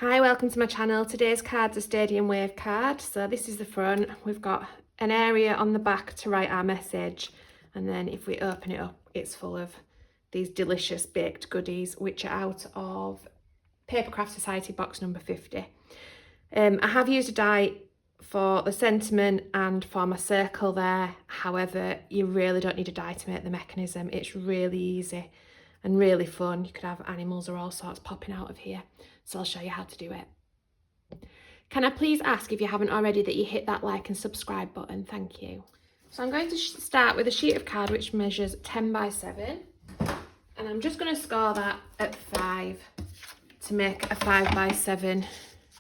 Hi, welcome to my channel. Today's card's a Stadium Wave card. So this is the front. We've got an area on the back to write our message. And then if we open it up, it's full of these delicious baked goodies, which are out of Papercraft Society box number 50. I have used a die for the sentiment and for my circle there. However, you really don't need a die to make the mechanism. It's really easy and really fun. You could have animals or all sorts popping out of here. So I'll show you how to do it. Can I please ask, if you haven't already, that you hit that like and subscribe button? Thank you. So I'm going to start with a sheet of card which measures 10 by 7. And I'm just going to score that at 5 to make a 5 by 7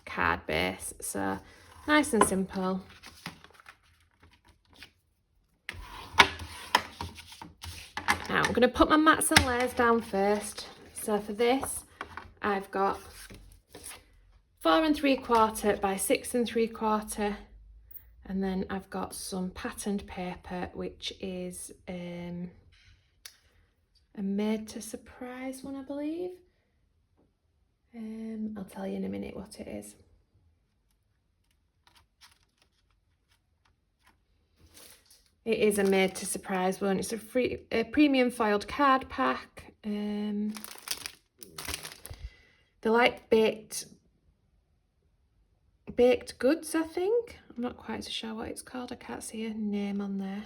card base. So nice and simple. Now I'm going to put my mats and layers down first. So for this, I've got 4 3/4 by 6 3/4, and then I've got some patterned paper, which is a made to surprise one, I believe. I'll tell you in a minute what it is. It is a made to surprise one. It's a premium foiled card pack. They're like baked goods, I think. I'm not quite so sure what it's called. I can't see a name on there.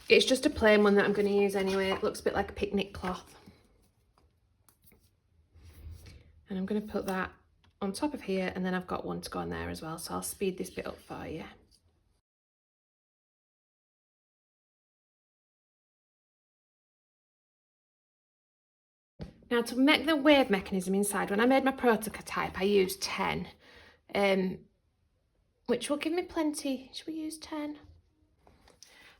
It's just a plain one that I'm going to use anyway. It looks a bit like a picnic cloth. And I'm going to put that on top of here, and then I've got one to go on there as well. So I'll speed this bit up for you. Now, to make the wave mechanism inside, when I made my prototype, I used 10, which will give me plenty. Should we use 10?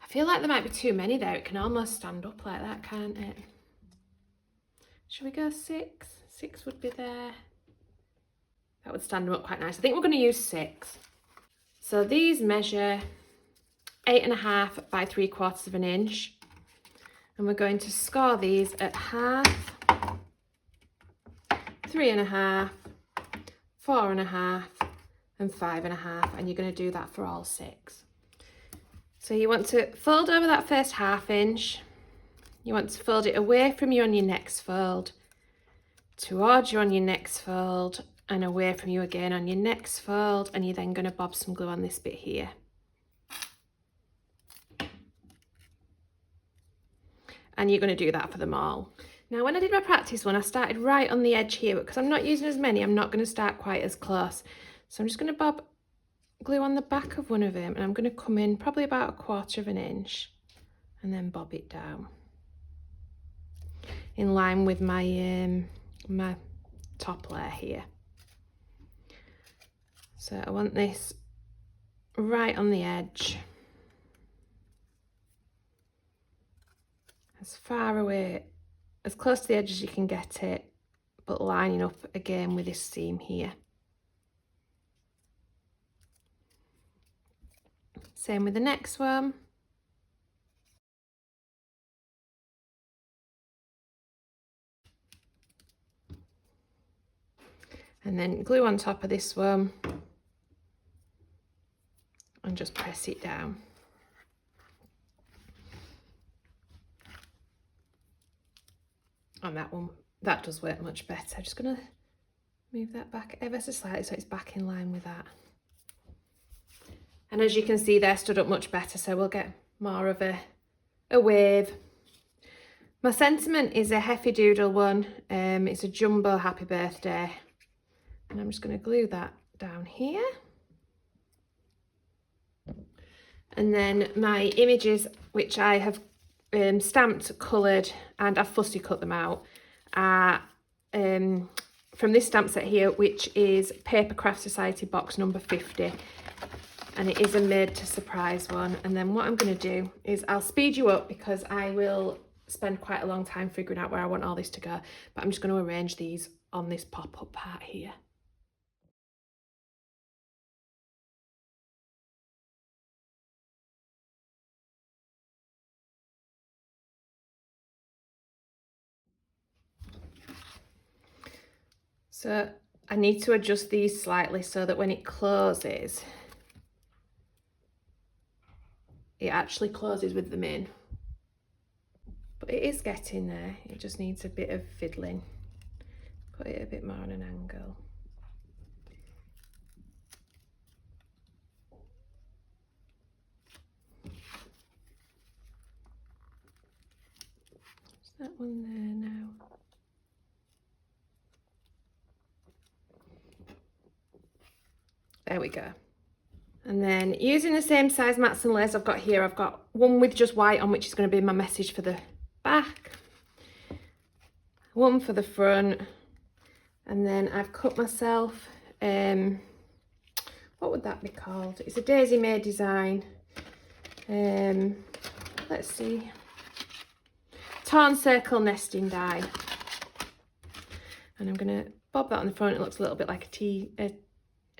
I feel like there might be too many there. It can almost stand up like that, can't it? Should we go 6? 6 would be there. That would stand them up quite nice. I think we're going to use 6. So these measure 8.5 by 3/4 of an inch. And we're going to score these at 1/2, 3.5, 4.5, and 5.5. And you're going to do that for all 6. So you want to fold over that first 1/2 inch. You want to fold it away from you on your next fold, towards you on your next fold, and away from you again on your next fold. And you're then going to bob some glue on this bit here. And you're going to do that for them all. Now, when I did my practice one, I started right on the edge here, but because I'm not using as many, I'm not going to start quite as close. So I'm just going to bob glue on the back of one of them, and I'm going to come in probably about 1/4 of an inch and then bob it down in line with my my top layer here. So I want this right on the edge, as far away, as close to the edge as you can get it, but lining up again with this seam here. Same with the next one. And then glue on top of this one and just press it down. On that one, that does work much better. I'm just going to move that back ever so slightly so it's back in line with that. And as you can see, they're stood up much better, so we'll get more of a wave. My sentiment is a Heffy Doodle one. It's a jumbo happy birthday. And I'm just going to glue that down here. And then my images, which I have stamped, coloured, and I've fussy cut them out, are from this stamp set here, which is Papercraft Society box number 50. And it is a made to surprise one. And then what I'm going to do is I'll speed you up because I will spend quite a long time figuring out where I want all this to go. But I'm just going to arrange these on this pop-up part here. So I need to adjust these slightly so that when it closes, it actually closes with them in. But it is getting there, it just needs a bit of fiddling. Put it a bit more on an angle. Is that one there now? There we go. And then using the same size mats and layers I've got here, I've got one with just white on, which is going to be my message for the back, one for the front, and then I've cut myself, what would that be called? It's a Daisy May design. Let's see. Torn circle nesting die. And I'm going to bob that on the front. It looks a little bit like a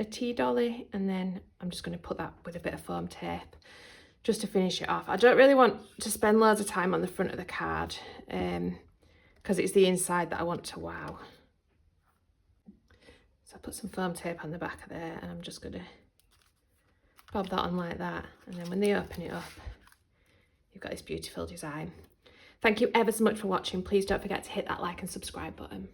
tea dolly, and then I'm just going to put that with a bit of foam tape just to finish it off. I don't really want to spend loads of time on the front of the card because it's the inside that I want to wow. So I put some foam tape on the back of there, and I'm just going to bob that on like that, and then when they open it up, you've got this beautiful design. Thank you ever so much for watching. Please don't forget to hit that like and subscribe button.